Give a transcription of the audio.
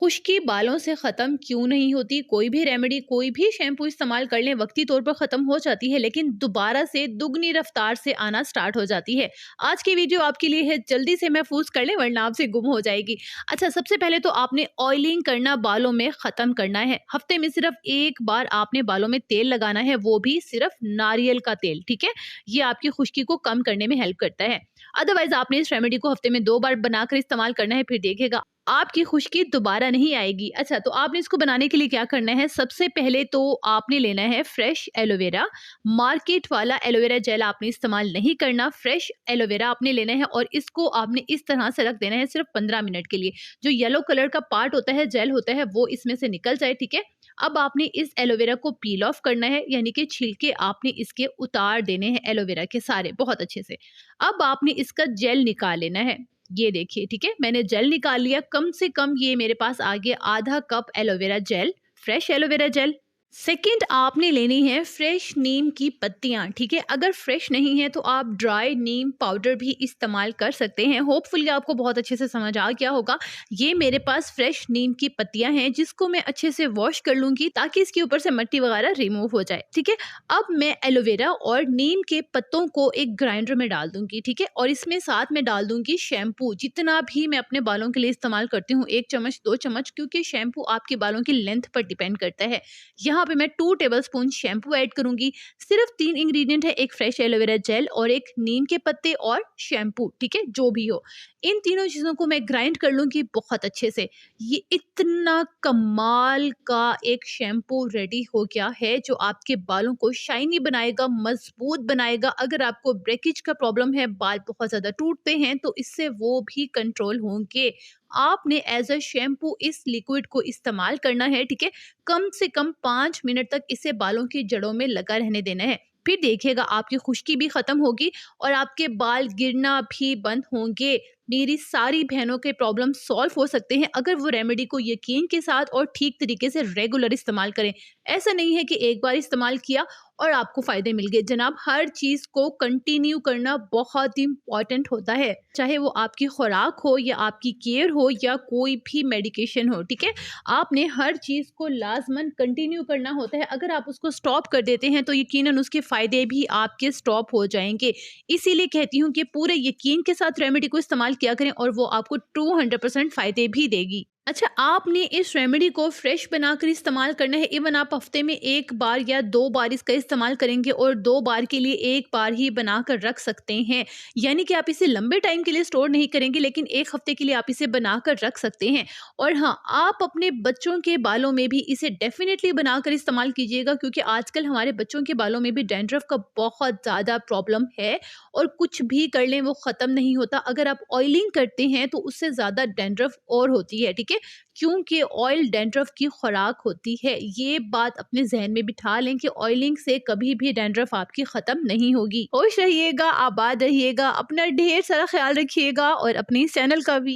खुश्की बालों से खत्म क्यों नहीं होती? कोई भी रेमेडी, कोई भी शैम्पू इस्तेमाल कर लें, वक़्ती तौर पर खत्म हो जाती है, लेकिन दोबारा से दुगनी रफ्तार से आना स्टार्ट हो जाती है। आज की वीडियो आपके लिए है, जल्दी से महफ़ूज़ कर लें वरना आपसे गुम हो जाएगी। अच्छा, सबसे पहले तो आपने ऑयलिंग करना बालों में खत्म करना है। हफ्ते में सिर्फ़ 1 बार आपने बालों में तेल लगाना है, वो भी सिर्फ़ नारियल का तेल, ठीक है? ये आपकी खुश्की को कम करने में हेल्प करता है। अदरवाइज़ आपने इस रेमेडी को हफ्ते में 2 बार बनाकर इस्तेमाल करना है, फिर देखिएगा आपकी खुश्की दोबारा नहीं आएगी। अच्छा, तो आपने इसको बनाने के लिए क्या करना है, सबसे पहले तो आपने लेना है फ्रेश एलोवेरा। मार्केट वाला एलोवेरा जेल आपने इस्तेमाल नहीं करना, फ्रेश एलोवेरा आपने लेना है और इसको आपने इस तरह से रख देना है सिर्फ 15 मिनट के लिए। जो येलो कलर का पार्ट होता है, जेल होता है, वो इसमें से निकल जाए, ठीक है? अब आपने इस एलोवेरा को पील ऑफ करना है, यानी कि छिलके आपने इसके उतार देने हैं एलोवेरा के सारे, बहुत अच्छे से। अब आपने इसका जेल निकाल लेना है। ये देखिए, ठीक है, मैंने जेल निकाल लिया। कम से कम ये मेरे पास आ गया आधा cup aloe vera gel, fresh aloe vera gel. Second आपने लेनी है फ्रेश नीम की पत्तियां, ठीक है? अगर फ्रेश नहीं है तो आप ड्राई नीम पाउडर भी इस्तेमाल कर सकते हैं। होपफुली आपको बहुत अच्छे से समझ आ गया होगा। ये मेरे पास फ्रेश नीम की पत्तियां हैं, जिसको मैं अच्छे से वॉश कर लूंगी ताकि इसके ऊपर से मिट्टी वगैरह रिमूव हो जाए, ठीक है? अब मैं एलोवेरा और नीम के पत्तों को एक ग्राइंडर में डाल दूंगी, ठीक है? और इसमें साथ में डाल दूंगी शैम्पू, जितना भी मैं अपने बालों के लिए इस्तेमाल करती हूँ, 1 चम्मच 2 चम्मच, क्योंकि शैम्पू आपके बालों की लेंथ पर डिपेंड करता है। यहाँ पे मैं 2 टेबलस्पून शैम्पू ऐड करूंगी। सिर्फ 3 इंग्रेडिएंट है, एक फ्रेश एलोवेरा जेल और एक नीम के पत्ते और शैम्पू, ठीक है? जो भी हो, इन तीनों चीज़ों को मैं ग्राइंड कर लूँगी बहुत अच्छे से। ये इतना कमाल का एक शैम्पू रेडी हो गया है, जो आपके बालों को शाइनी बनाएगा, मज़बूत बनाएगा। अगर आपको ब्रेकेज का प्रॉब्लम है, बाल बहुत ज़्यादा टूटते हैं, तो इससे वो भी कंट्रोल होंगे। आपने एज़ अ शैम्पू इस लिक्विड को इस्तेमाल करना है, ठीक है? कम से कम 5 मिनट तक इसे बालों की जड़ों में लगा रहने देना है। फिर देखिएगा आपकी खुश्की भी खत्म होगी और आपके बाल गिरना भी बंद होंगे। मेरी सारी बहनों के प्रॉब्लम सॉल्व हो सकते हैं अगर वो रेमेडी को यकीन के साथ और ठीक तरीके से रेगुलर इस्तेमाल करें। ऐसा नहीं है कि एक बार इस्तेमाल किया और आपको फ़ायदे मिल गए। जनाब, हर चीज़ को कंटिन्यू करना बहुत इम्पोर्टेंट होता है, चाहे वो आपकी खुराक हो या आपकी केयर हो या कोई भी मेडिकेशन हो, ठीक है? आपने हर चीज़ को लाज़मन कंटिन्यू करना होता है। अगर आप उसको स्टॉप कर देते हैं तो यकीनन उसके फ़ायदे भी आपके स्टॉप हो जाएँगे। इसीलिए कहती हूँ कि पूरे यकीन के साथ रेमेडी को इस्तेमाल किया करें और वो आपको 200% फ़ायदे भी देगी। अच्छा, आपने इस रेमेडी को फ्रेश बनाकर इस्तेमाल करना है। इवन आप हफ्ते में 1 बार या 2 बार इसका इस्तेमाल करेंगे और 2 बार के लिए 1 बार ही बनाकर रख सकते हैं। यानी कि आप इसे लंबे टाइम के लिए स्टोर नहीं करेंगे, लेकिन 1 हफ्ते के लिए आप इसे बनाकर रख सकते हैं। और हाँ, आप अपने बच्चों के बालों में भी इसे डेफ़िनिटली बनाकर इस्तेमाल कीजिएगा, क्योंकि आजकल हमारे बच्चों के बालों में भी डैंड्रफ का बहुत ज़्यादा प्रॉब्लम है और कुछ भी कर लें वो ख़त्म नहीं होता। अगर आप ऑयलिंग करते हैं तो उससे ज़्यादा डैंड्रफ और होती है, ठीक है? क्योंकि ऑयल डैंड्रफ की खुराक होती है। ये बात अपने ज़हन में बिठा लें कि ऑयलिंग से कभी भी डैंड्रफ आपकी ख़त्म नहीं होगी। खुश रहिएगा, आबाद रहिएगा, अपना ढेर सारा ख़्याल रखिएगा और अपने इस चैनल का भी।